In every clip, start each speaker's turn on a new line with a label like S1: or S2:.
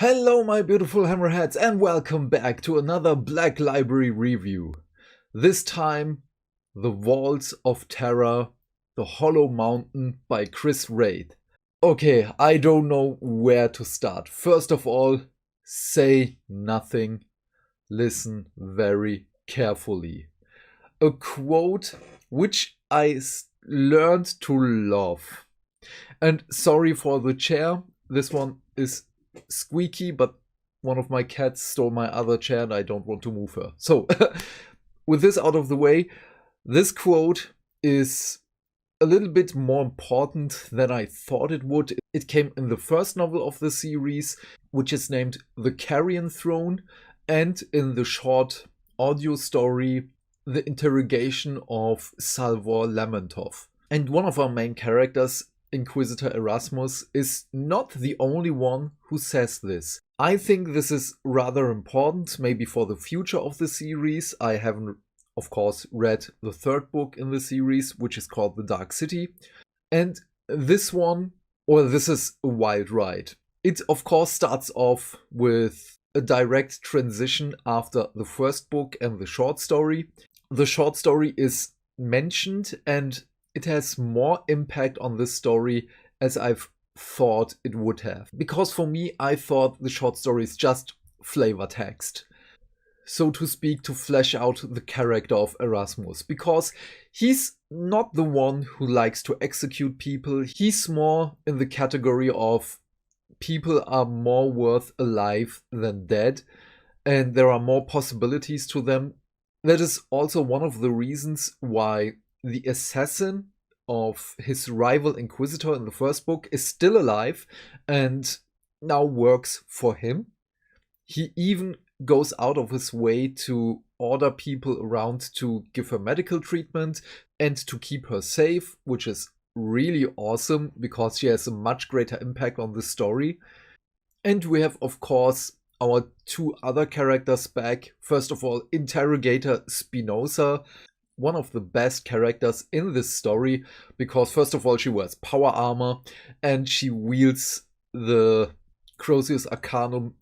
S1: Hello my beautiful hammerheads and welcome back to another Black Library review. This time, The Walls of Terra, The Hollow Mountain by Wraight. Okay, I don't know where to start. First of all, say nothing. Listen very carefully. A quote which I learned to love. And sorry for the chair, this one is squeaky, but one of my cats stole my other chair and I don't want to move her. So, with this out of the way, this quote is a little bit more important than I thought it would. It came in the first novel of the series, which is named The Carrion Throne, and in the short audio story, The Interrogation of Salvor Lamentov. And one of our main characters, Inquisitor Erasmus, is not the only one who says this. I think this is rather important, maybe for the future of the series. I haven't, of course, read the third book in the series, which is called The Dark City. And this one, well, this is a wild ride. It, of course, starts off with a direct transition after the first book and the short story. The short story is mentioned and it has more impact on this story as I've thought it would have. Because for me, I thought the short story is just flavor text, so to speak, to flesh out the character of Erasmus. Because he's not the one who likes to execute people. He's more in the category of people are more worth alive than dead, and there are more possibilities to them. That is also one of the reasons why the assassin of his rival Inquisitor in the first book is still alive and now works for him. He even goes out of his way to order people around to give her medical treatment and to keep her safe, which is really awesome because she has a much greater impact on the story. And we have, of course, our two other characters back. First of all, Interrogator Spinoza, one of the best characters in this story, because first of all she wears power armor and she wields the Crucius Arcanum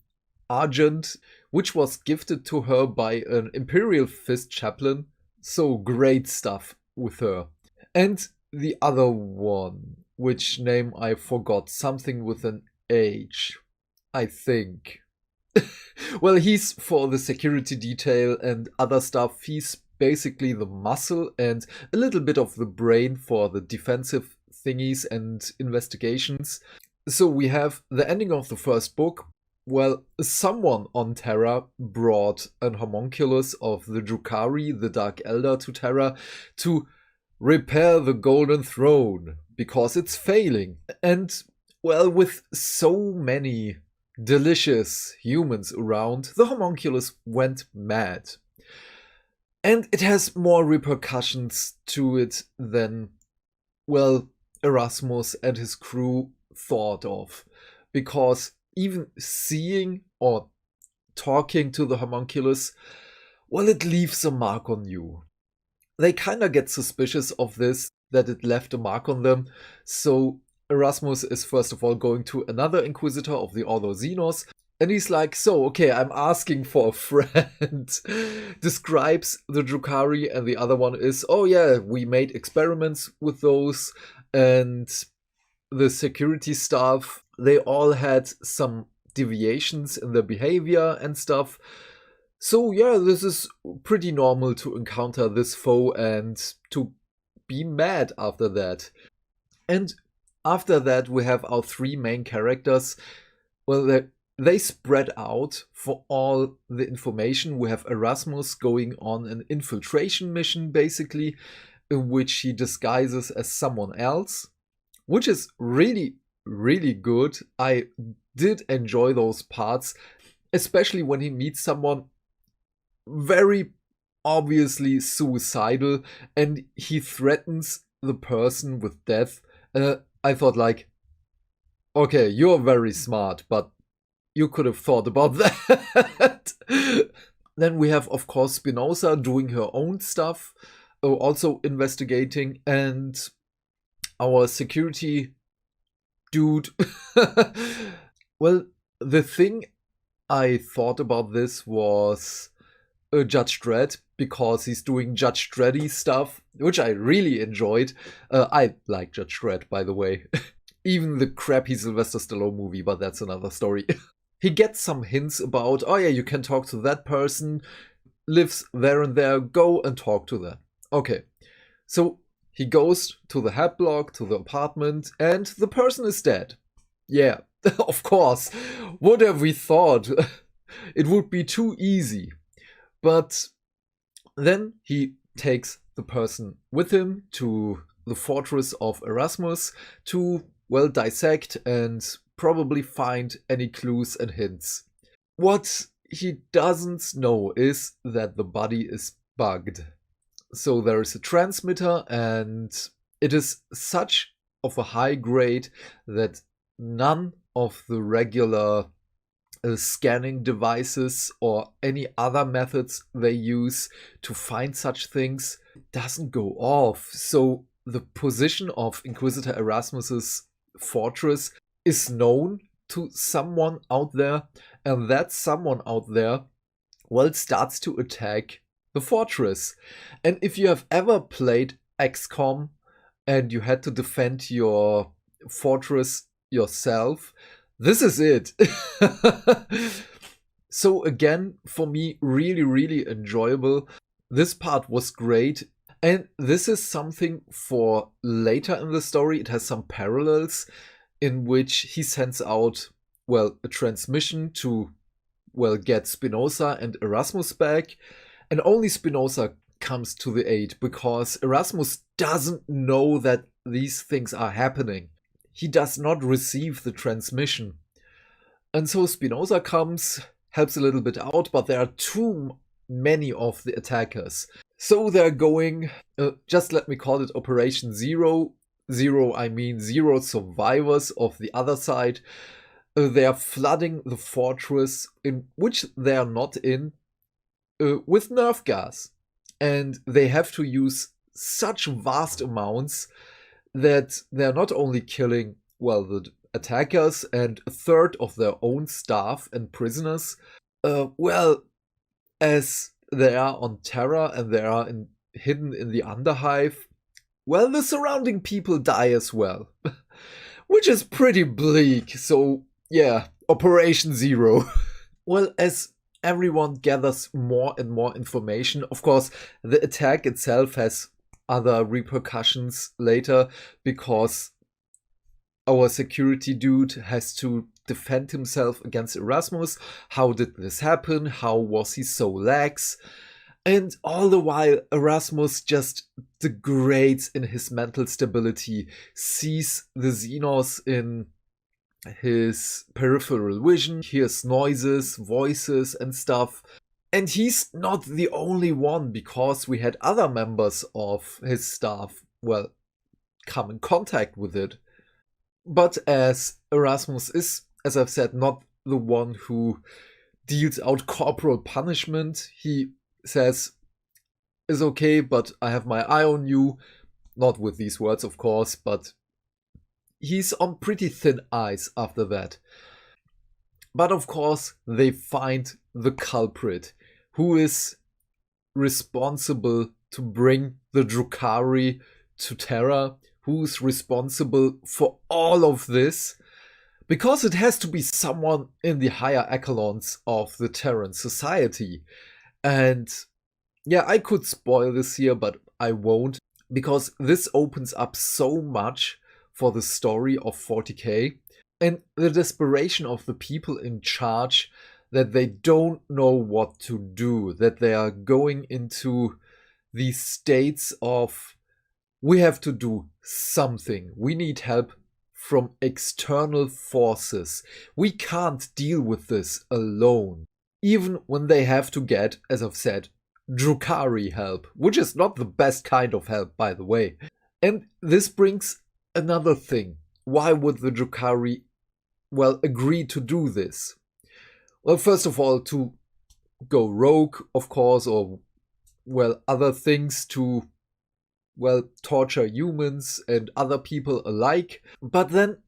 S1: Argent, which was gifted to her by an Imperial Fist chaplain. So great stuff with her. And the other one, which name I forgot, something with an H, I think. Well, he's for the security detail and other stuff. He's basically the muscle and a little bit of the brain for the defensive thingies and investigations. So we have the ending of the first book. Well, someone on Terra brought an homunculus of the Drukhari, the Dark Elder, to Terra to repair the Golden Throne because it's failing. And, well, with so many delicious humans around, the homunculus went mad. And it has more repercussions to it than, well, Erasmus and his crew thought of. Because even seeing or talking to the homunculus, well, it leaves a mark on you. They kinda get suspicious of this, that it left a mark on them. So Erasmus is first of all going to another Inquisitor of the Ordo Xenos, and he's like, so, okay, I'm asking for a friend. Describes the Drukhari, and the other one is, oh yeah, we made experiments with those, and the security staff, they all had some deviations in their behavior and stuff. So yeah, this is pretty normal to encounter this foe and to be mad after that. And after that, we have our three main characters. Well, they spread out for all the information. We have Erasmus going on an infiltration mission, basically, in which he disguises as someone else, which is really, really good. I did enjoy those parts, especially when he meets someone very obviously suicidal and he threatens the person with death. I thought, like, okay, you're very smart, but you could have thought about that. Then we have, of course, Spinoza doing her own stuff, also investigating, and our security dude. Well, The thing I thought about this was Judge Dredd, because he's doing Judge Dreddy stuff, which I really enjoyed. I like Judge Dredd, by the way. Even the crappy Sylvester Stallone movie, but that's another story. He gets some hints about, oh yeah, you can talk to that person, lives there and there, go and talk to them. Okay, so he goes to the head block, to the apartment, and the person is dead. Yeah, of course. What have we thought? It would be too easy. But then he takes the person with him to the fortress of Erasmus to, well, dissect and probably find any clues and hints. What he doesn't know is that the body is bugged. So there is a transmitter, and it is such of a high grade that none of the regular scanning devices or any other methods they use to find such things doesn't go off. So the position of Inquisitor Erasmus's fortress is known to someone out there, and that someone out there, well, starts to attack the fortress. And if you have ever played XCOM and you had to defend your fortress yourself, this is it. So again, for me, really, really enjoyable. This part was great. And this is something for later in the story. It has some parallels in which he sends out, well, a transmission to, well, get Spinoza and Erasmus back. And only Spinoza comes to the aid because Erasmus doesn't know that these things are happening. He does not receive the transmission. And so Spinoza comes, helps a little bit out, but there are too many of the attackers. So they're going, just let me call it Operation Zero. Zero, I mean 0 survivors of the other side. They are flooding the fortress, in which they are not in, with nerve gas. And they have to use such vast amounts that they're not only killing, well, the attackers and a third of their own staff and prisoners, well, as they are on Terra and they are hidden in the Underhive, well, the surrounding people die as well. Which is pretty bleak, so yeah, Operation Zero. Well, as everyone gathers more and more information, of course, the attack itself has other repercussions later, because our security dude has to defend himself against Erasmus. How did this happen? How was he so lax? And all the while, Erasmus just degrades in his mental stability, sees the Xenos in his peripheral vision, hears noises, voices and stuff. And he's not the only one, because we had other members of his staff, well, come in contact with it. But as Erasmus is, as I've said, not the one who deals out corporal punishment, he says, "It's okay, but I have my eye on you." Not with these words, of course, but he's on pretty thin ice after that. But of course, they find the culprit, who is responsible to bring the Drukhari to Terra, who's responsible for all of this, because it has to be someone in the higher echelons of the Terran society. And yeah, I could spoil this here, but I won't, because this opens up so much for the story of 40k and the desperation of the people in charge, that they don't know what to do, that they are going into these states of, we have to do something, we need help from external forces, we can't deal with this alone. Even when they have to get, as I've said, Drukhari help, which is not the best kind of help, by the way. And this brings another thing. Why would the Drukhari, well, agree to do this? Well, first of all, to go rogue, of course, or, well, other things to, well, torture humans and other people alike. But then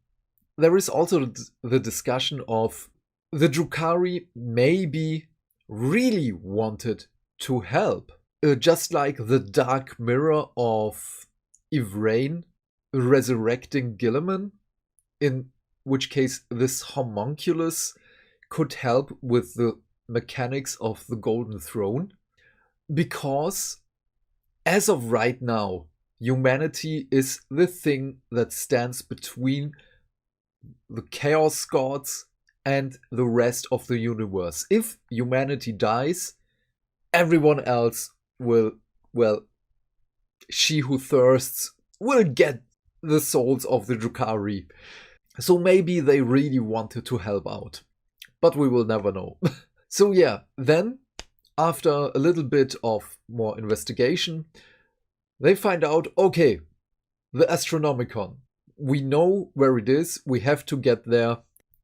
S1: there is also the discussion of the Drukhari maybe really wanted to help. Just like the dark mirror of Wraight resurrecting Guilliman, in which case this homunculus could help with the mechanics of the Golden Throne. Because as of right now, humanity is the thing that stands between the Chaos Gods and the rest of the universe. If humanity dies, everyone else will, well, she who thirsts will get the souls of the Drukhari. So maybe they really wanted to help out. But we will never know. So yeah, then, after a little bit of more investigation, they find out, okay, the Astronomicon. We know where it is, we have to get there.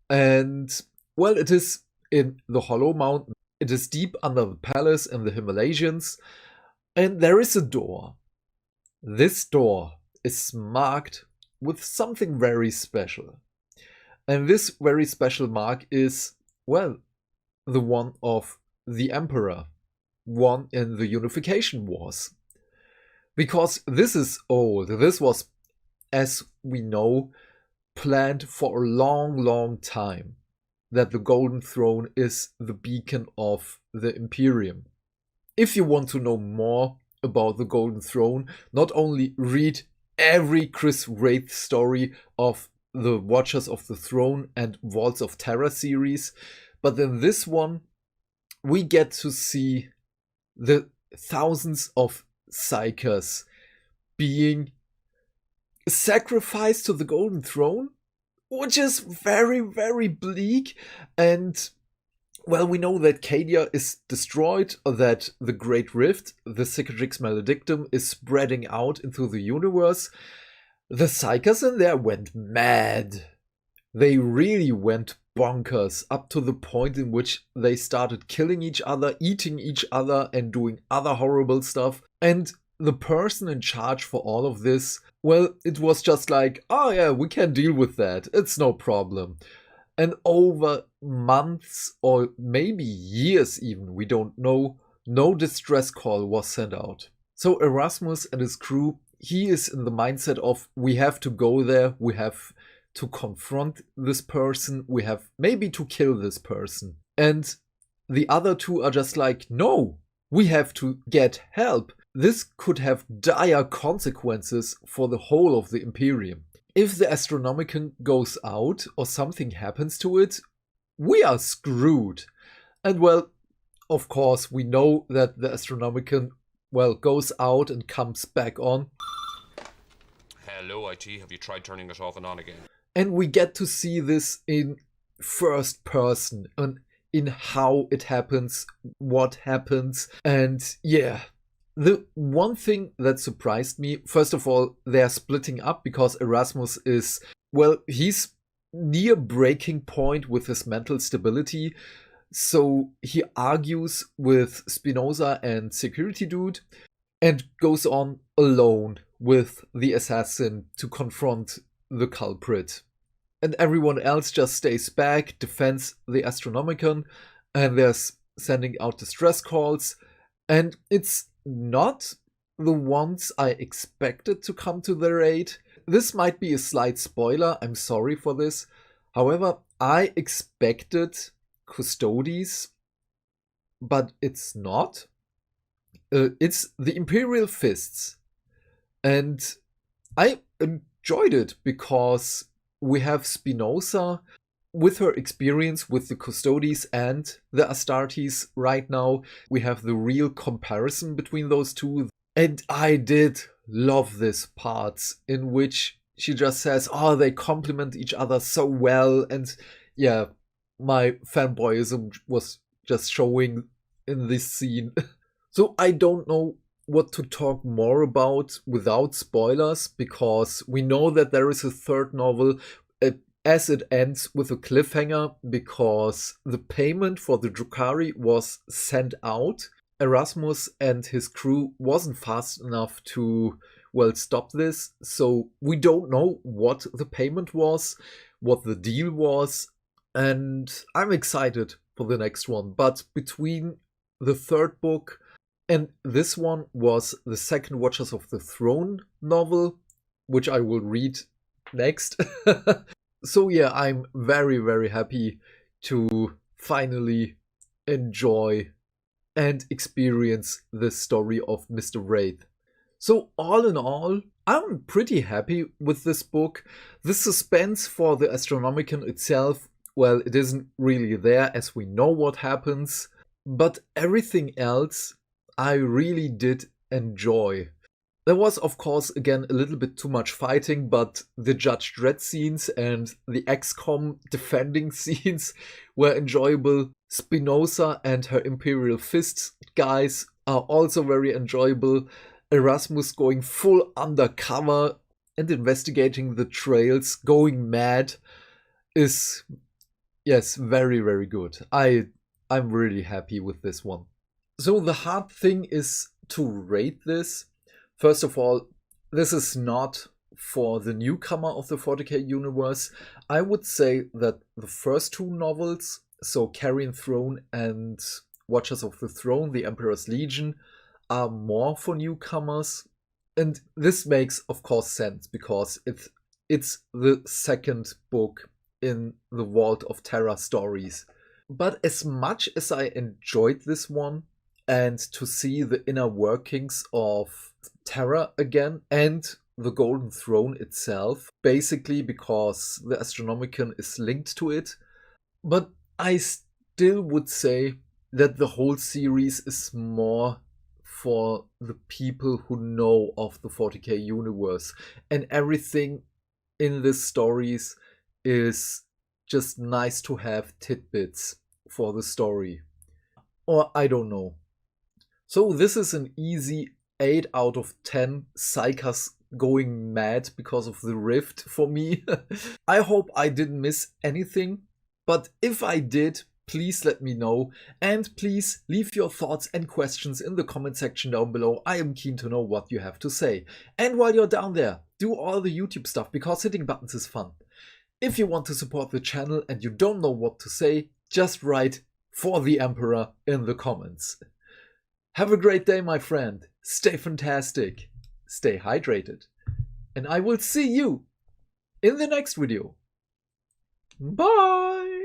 S1: And, well, it is in the Hollow Mountain. It is deep under the palace in the Himalayas. And there is a door. This door is marked with something very special. And this very special mark is, well, the one of the Emperor, won in the Unification Wars. Because this is old. This was, as we know, planned for a long, long time. That the Golden Throne is the beacon of the Imperium. If you want to know more about the Golden Throne, not only read every Chris Wraight story of the Watchers of the Throne and Vaults of Terra series, but in this one we get to see the thousands of Psykers being sacrificed to the Golden Throne, which is very, very bleak. And, well, we know that Cadia is destroyed, that the Great Rift, the Cicatrix Maledictum, is spreading out into the universe. The Psykers in there went mad. They really went bonkers, up to the point in which they started killing each other, eating each other, and doing other horrible stuff. And the person in charge for all of this, well, it was just like, oh yeah, we can deal with that, it's no problem. And over months, or maybe years even, we don't know, no distress call was sent out. So Erasmus and his crew, he is in the mindset of, we have to go there, we have to confront this person, we have maybe to kill this person. And the other two are just like, no, we have to get help. This could have dire consequences for the whole of the Imperium. If the Astronomicon goes out or something happens to it, we are screwed. And, well, of course, we know that the Astronomicon, well, goes out and comes back on.
S2: Hello, IT, have you tried turning it off and on again?
S1: And we get to see this in first person, and in how it happens, what happens, and yeah. The one thing that surprised me, first of all, they're splitting up because Erasmus is, well, he's near breaking point with his mental stability. So he argues with Spinoza and Security Dude and goes on alone with the assassin to confront the culprit. And everyone else just stays back, defends the Astronomicon, and they're sending out distress calls. And it's not the ones I expected to come to their aid. This might be a slight spoiler, I'm sorry for this. However, I expected Custodes, but it's not. It's the Imperial Fists. And I enjoyed it because we have Spinoza with her experience with the Custodes and the Astartes right now. We have the real comparison between those two. And I did love this part in which she just says, oh, they complement each other so well. And yeah, my fanboyism was just showing in this scene. So I don't know what to talk more about without spoilers, because we know that there is a third novel, as it ends with a cliffhanger, because the payment for the Drukhari was sent out. Erasmus and his crew wasn't fast enough to, well, stop this, so we don't know what the payment was, what the deal was, and I'm excited for the next one. But between the third book and this one was the second Watchers of the Throne novel, which I will read next. So yeah, I'm very, very happy to finally enjoy and experience the story of Mr. Wraith. So all in all, I'm pretty happy with this book. The suspense for the Astronomicon itself, well, it isn't really there as we know what happens, but everything else I really did enjoy. There was, of course, again, a little bit too much fighting, but the Judge Dredd scenes and the XCOM defending scenes were enjoyable. Spinoza and her Imperial Fists guys are also very enjoyable. Erasmus going full undercover and investigating the trails, going mad, is, yes, very, very good. I'm really happy with this one. So the hard thing is to rate this. First of all, this is not for the newcomer of the 40k universe. I would say that the first two novels, so Carrion Throne and Watchers of the Throne, The Emperor's Legion, are more for newcomers. And this makes, of course, sense because it's the second book in the Vault of Terra stories. But as much as I enjoyed this one, and to see the inner workings of Terra again, and the Golden Throne itself, basically because the Astronomicon is linked to it. But I still would say that the whole series is more for the people who know of the 40k universe, and everything in these stories is just nice to have tidbits for the story. Or I don't know. So this is an easy 8 out of 10 psychers going mad because of the rift for me. I hope I didn't miss anything, but if I did, please let me know, and please leave your thoughts and questions in the comment section down below. I am keen to know what you have to say. And while you're down there, do all the YouTube stuff because hitting buttons is fun. If you want to support the channel and you don't know what to say, just write "For the Emperor" in the comments. Have a great day, my friend. Stay fantastic. Stay hydrated. And I will see you in the next video. Bye!